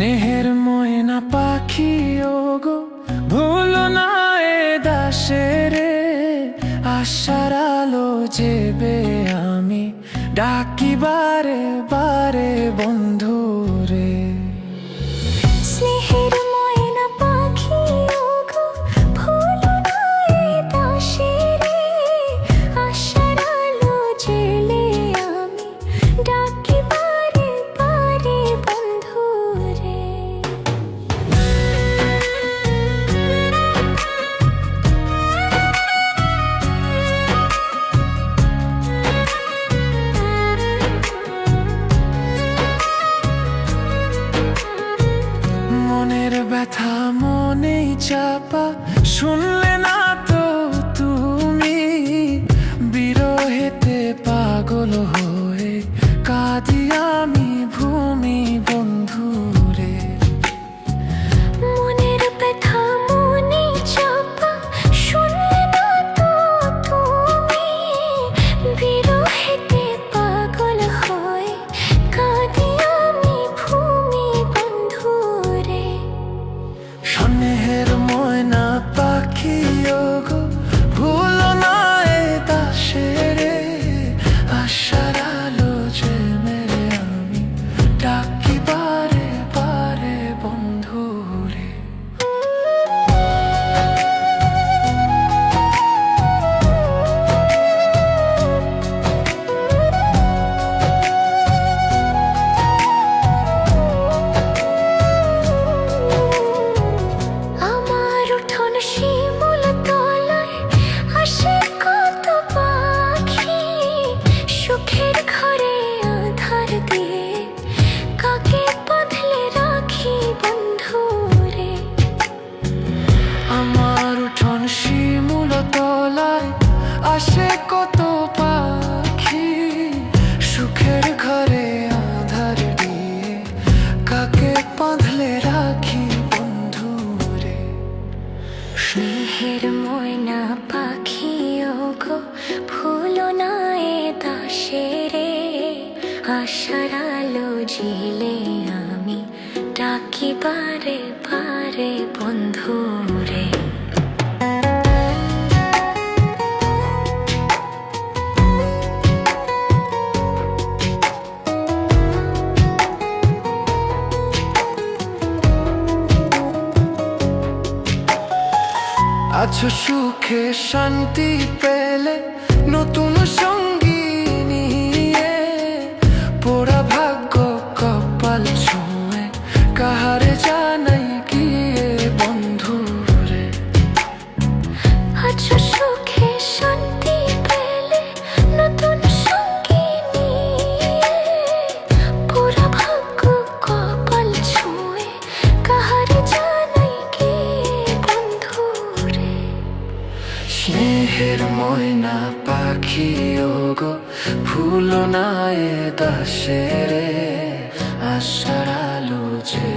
স্নেহের ময়না পাখি ওগো ভুলো না এ দাসের আশার আলো যেবে আমি ডাকি বারে বারে বন্ধু রে। স্নেহের ময়না পাখি ওগো ভুলো না এ দাসের আশার আলো জেলে আমি ডাকি বারে বারে বন্ধু রে। মনের ব্যথা মনেই চাপা শুনলে না তো তুমি, বিরহেতে পাগল হয়ে কাঁদি আমি ভূমি বন্ধু রে। মনের ব্যথা মনেই চাপা শুনলে না তো তুমি, বিরহেতে পাগল হয়ে কাঁদি আমি ভূমি বন্ধু রে। স্নেহের ময়না পাখি ওগো ভুলো না এ দাসের আশার আলো যে মেরে আমি ডাকি বারে বারে বন্ধু রে। আমার উঠোন শিমুল তলায় আসে কত পাখি, সুখের ঘরে আধার দিয়ে কাকে বাঁধলে রাখি বন্ধু রে। আমার উঠোন শিমুল তলায় আসে কত পাখি, সুখের ঘরে আধার দিয়ে কাকে বাঁধলে রাখি বন্ধু রে। স্নেহের ময়না পাখি ওগো ভুলো না এ দাসের আশার আলো জেলে আমি ডাকি বারে বারে বন্ধু রে। আছো সুখে শান্তি পেলে নতুন সঙ্গী নিয়ে, পোড়া ভাগ্য কপাল ছুঁয়ে কাহারে জানাই গিয়ে বন্ধু রে। আছো সুখে শান্তি পেলে নতুন সঙ্গী নিয়ে, পুরা ভাগ্য কপাল ছুঁয়ে কাহারে জানাই গিয়ে বন্ধু রে। স্নেহের ময়না পাখি ওগো ভুলো না এ দাসের আশার আলো যে